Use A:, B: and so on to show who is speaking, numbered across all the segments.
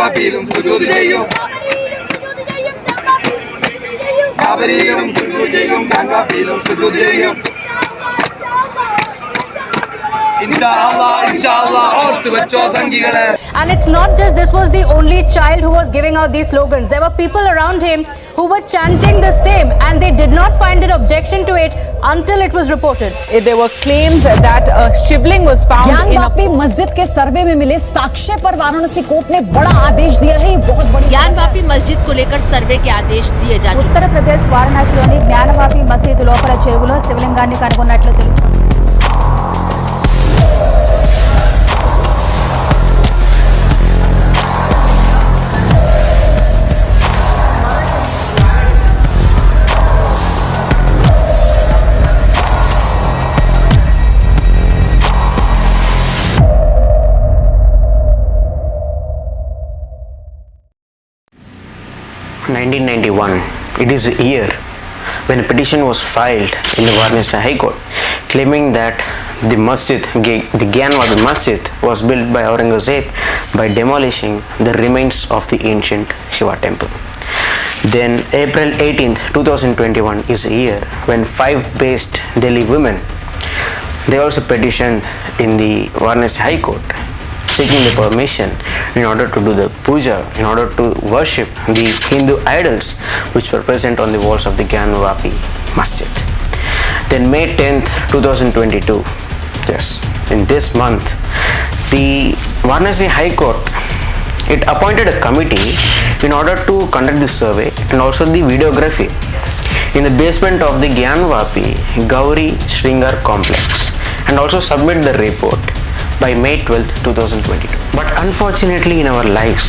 A: Gyanvapi'yilum sujood cheyyum. Gyanvapi'yilum sujood cheyyum. Gyanvapi'yilum sujood cheyyum. Inshallah, inshallah, orthu vecho sangigale.
B: And it's not just this was the only child who was giving out these slogans. There were people around him who were chanting the same, and they did not find an objection to it until it was reported.
C: There were claims that a shivling was found
D: Gyanvapi मस्जिद के सर्वे में मिले साक्ष्य पर Varanasi court ने बड़ा आदेश दिया है। बहुत बड़ी
E: ज्ञानवापी मस्जिद को लेकर सर्वे के आदेश दिए जा चुके हैं।
B: ఉత్తరప్రదేశ్ వారణాసిలోని జ్ఞానవాపి మసీదు లోపల చెరువులో శివలింగాన్ని కనుగొన్నట్లు తెలుస్తోంది.
F: It is a year when a petition was filed in the Varanasi High Court claiming that the Masjid, the Gyanvapi Masjid, was built by Aurangzeb by demolishing the remains of the ancient Shiva temple. Then April 18th, 2021 is a year when 5 based Delhi women, they also petitioned in the Varanasi High Court seeking the permission in order to do the puja, in order to worship the Hindu idols which were present on the walls of the Gyanvapi Masjid. Then May 10th, 2022, yes, in this month, the Varanasi High Court, it appointed a committee in order to conduct the survey and also the videography in the basement of the Gyanvapi Gauri Shringar complex and also submit the report by May 12th, 2022. But unfortunately in our lives,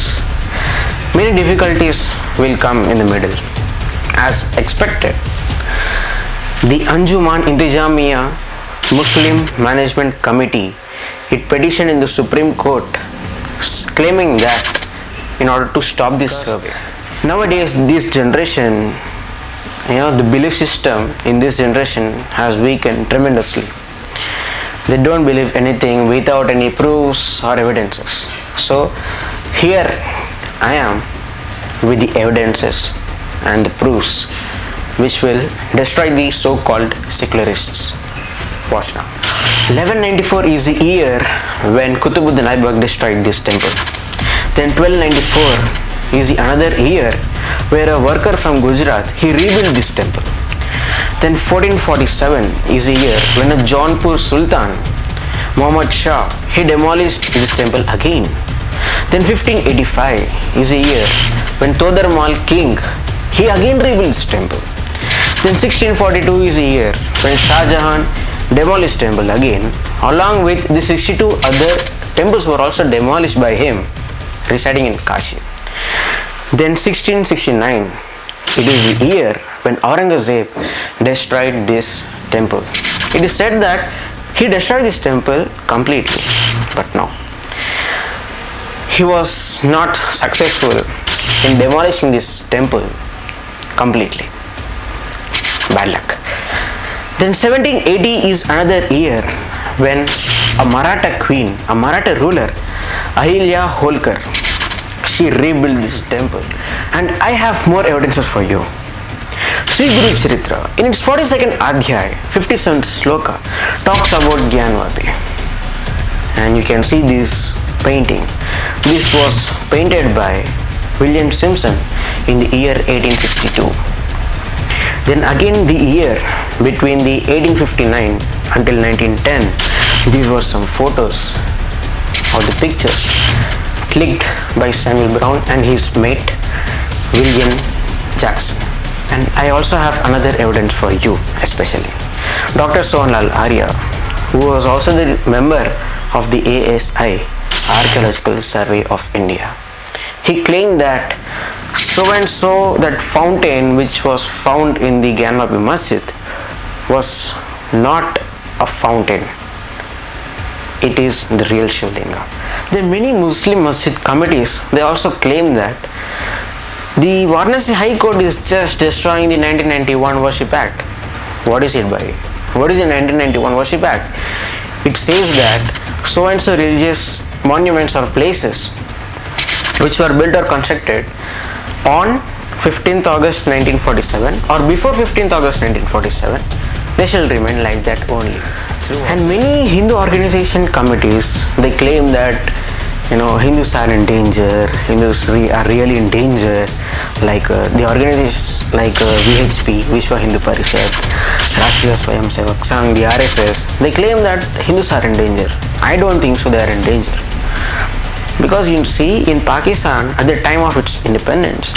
F: many difficulties will come in the middle. As expected, the Anjuman Intijamiya Muslim Management Committee, it petitioned in the Supreme Court claiming that in order to stop this survey. Nowadays, this generation, the belief system in this generation has weakened tremendously. They don't believe anything without any proofs or evidences. So here I am with the evidences and the proofs which will destroy the so-called secularists. Watch now. 1194 is the year when Qutbuddin Aibak destroyed this temple. Then 1294 is another year where a worker from Gujarat, he rebuilt this temple. Then 1447 is a year when a Jaunpur Sultan, Muhammad Shah, he demolished this temple again. Then 1585 is a year when Todarmal king, he again rebuilt this temple. Then 1642 is a year when Shah Jahan demolished temple again, along with the 62 other temples were also demolished by him residing in Kashi. Then 1669, it is the year when Aurangzeb destroyed this temple. It is said that he destroyed this temple completely, but no. He was not successful in demolishing this temple completely. Bad luck. Then 1780 is another year when a Maratha queen, a Maratha ruler, Ahilya Holkar, she rebuilt this temple. And I have more evidences for you. Sri Guru Charitra, in its 42nd Adhyay, 57th Sloka, talks about Gyanvapi. And you can see this painting. This was painted by William Simpson in the year 1862. Then again the year between the 1859 until 1910, these were some photos or the pictures clicked by Samuel Brown and his mate William Jackson. And I also have another evidence for you especially. Dr. Sonlal Arya, who was also the member of the ASI, Archaeological Survey of India, he claimed that so and so that fountain which was found in the Gyanvapi Masjid was not a fountain. It is the real Shivlinga. Then many Muslim Masjid committees, they also claim that the Varanasi High Court is just destroying the 1991 Worship Act. What is it by? What is the 1991 Worship Act? It says that so and so religious monuments or places which were built or constructed on 15th August 1947 or before 15th August 1947, they shall remain like that only. And many Hindu organization committees, they claim that Hindus are in danger, Hindus are really in danger, like the organizations like VHP, Vishwa Hindu Parishad, Rashtriya Swayamsevak Sangh, the RSS, they claim that Hindus are in danger. I don't think so, they are in danger. Because you see, in Pakistan, at the time of its independence,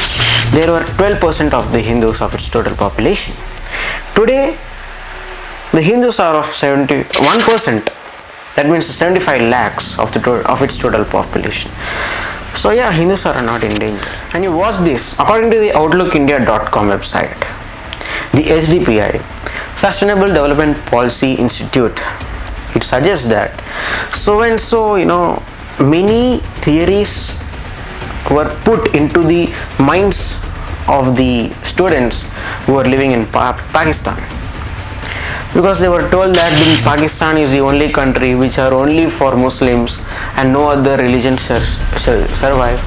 F: there were 12% of the Hindus of its total population. Today, the Hindus are of 71%. That means 75 lakhs of its total population. So yeah, Hindus are not in danger. And you watch this, according to the outlookindia.com website, the SDPI, Sustainable Development Policy Institute, it suggests that so and so, many theories were put into the minds of the students who are living in Pakistan, because they were told that Pakistan is the only country which are only for Muslims and no other religion shall survive,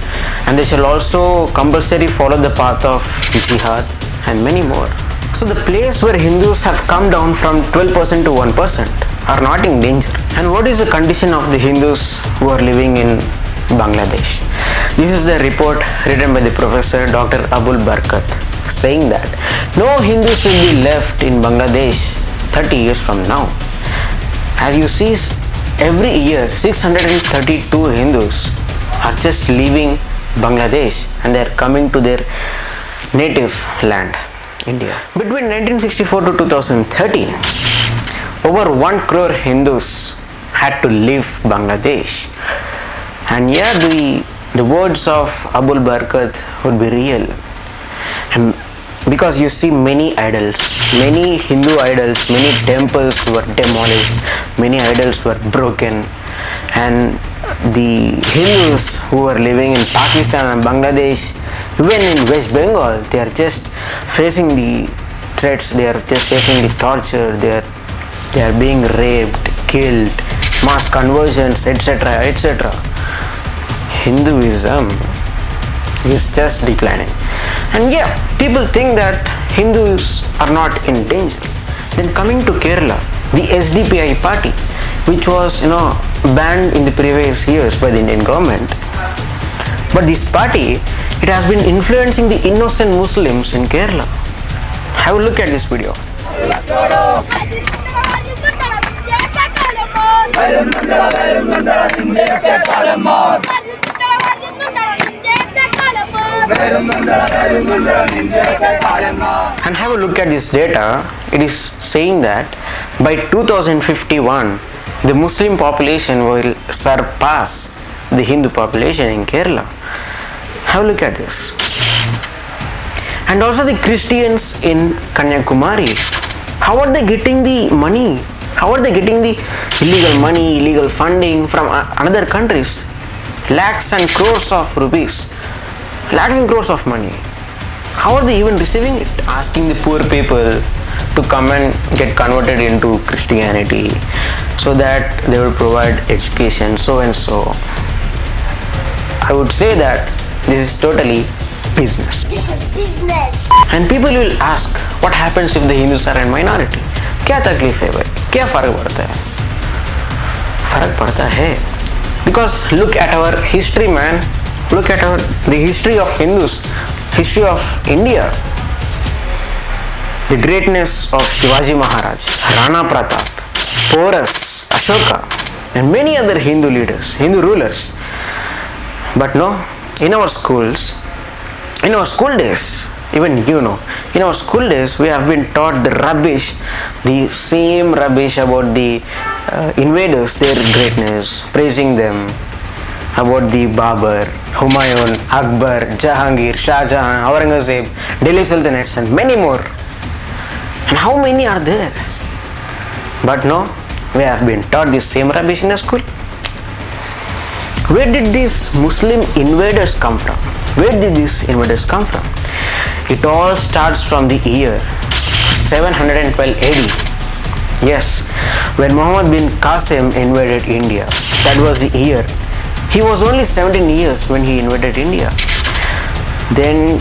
F: and they shall also compulsory follow the path of jihad and many more. So the place where Hindus have come down from 12% to 1% are not in danger. And what is the condition of the Hindus who are living in Bangladesh? This is the report written by the professor Dr. Abul Barkat, saying that no Hindus will be left in Bangladesh 30 years from now. As you see, every year 632 Hindus are just leaving Bangladesh and they are coming to their native land, India. Between 1964 to 2013, over 1 crore Hindus had to leave Bangladesh. And here the words of Abul Barkat would be real. And because you see many idols, many Hindu idols, many temples were demolished, many idols were broken, and the Hindus who are living in Pakistan and Bangladesh, even in West Bengal, they are just facing the threats, they are just facing the torture, they are being raped, killed, mass conversions, etc., etc. Hinduism is just declining. And yeah, people think that Hindus are not in danger. Then coming to Kerala, the SDPI party, which was banned in the previous years by the Indian government, but this party, it has been influencing the innocent Muslims in Kerala. Have a look at this video. And have a look at this data. It is saying that by 2051, the Muslim population will surpass the Hindu population in Kerala. Have a look at this. And also the Christians in Kanyakumari, how are they getting the money? How are they getting the illegal money, illegal funding from another countries? Lakhs and crores of rupees, lakhs and crores of money. How are they even receiving it? Asking the poor people to come and get converted into Christianity so that they will provide education, so and so. I would say that this is totally business.
G: This is business.
F: And people will ask, what happens if the Hindus are in minority? क्या तकलीफ है भाई? क्या फर्क पड़ता है? फर्क पड़ता है. Because look at our history, man. Look at the history of Hindus, history of India. The greatness of Shivaji Maharaj, Rana Pratap, Porus, Ashoka, and many other Hindu leaders, Hindu rulers. But no, in our schools, in our school days, even in our school days, we have been taught the rubbish, the same rubbish about the invaders, their greatness, praising them, about the Babur, Humayun, Akbar, Jahangir, Shah Jahan, Aurangzeb, Delhi Sultanates, and many more. And how many are there? But no, we have been taught the same rubbish in the school. Where did these Muslim invaders come from? Where did these invaders come from? It all starts from the year 712 AD. Yes, when Muhammad bin Qasim invaded India. That was the year He was only 17 years when he invaded India. Then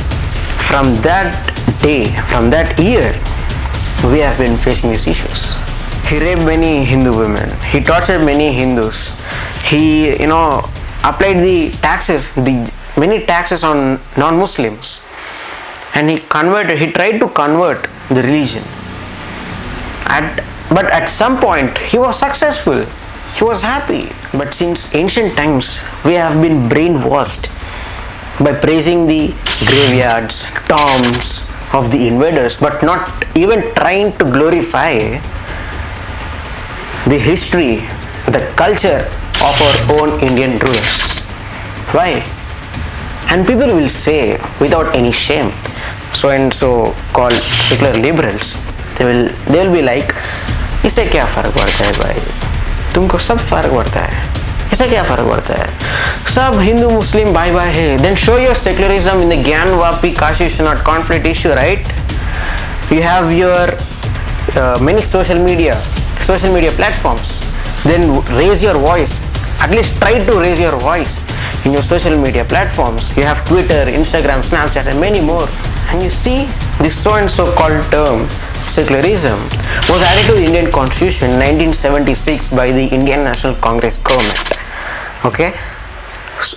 F: from that day, from that year, we have been facing these issues. He raped many Hindu women. He tortured many Hindus. He, applied the many taxes on non-Muslims. And he tried to convert the religion. But at some point, he was successful. He was happy. But since ancient times, we have been brainwashed by praising the graveyards, tombs of the invaders, but not even trying to glorify the history, the culture of our own Indian rulers. Why? And people will say without any shame, so and so called secular liberals, they will be like, इससे क्या फर्क पड़ता है भाई, तुमको सब फर्क पड़ता है, इससे क्या फर्क पड़ता है, सब हिंदू मुस्लिम भाई भाई है. Then show your secularism in the Gyanvapi Kashi Vishwanath conflict issue, right? You have your many social media platforms. Then raise your voice. At least try to raise your voice in your social media platforms. You have Twitter, Instagram, Snapchat, and many more. And you see, this so and so called term, secularism, was added to the Indian Constitution in 1976 by the Indian National Congress government. Okay?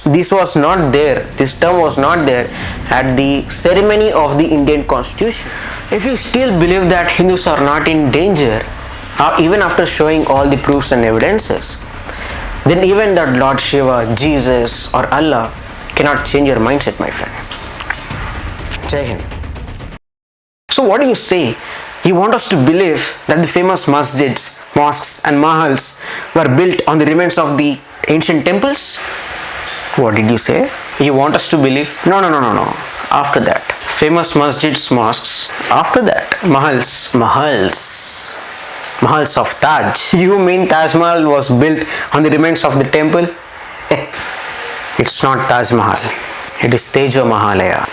F: This was not there, this term was not there at the ceremony of the Indian Constitution. If you still believe that Hindus are not in danger, even after showing all the proofs and evidences, then even that Lord Shiva, Jesus or Allah cannot change your mindset, my friend. Jai Hind. So what do you say? You want us to believe that the famous masjids, mosques and mahals were built on the remains of the ancient temples? What did you say? You want us to believe? No. After that, famous masjids, mosques. After that, mahals of Taj. You mean Taj Mahal was built on the remains of the temple? It's not Taj Mahal. It is Tejo Mahalaya.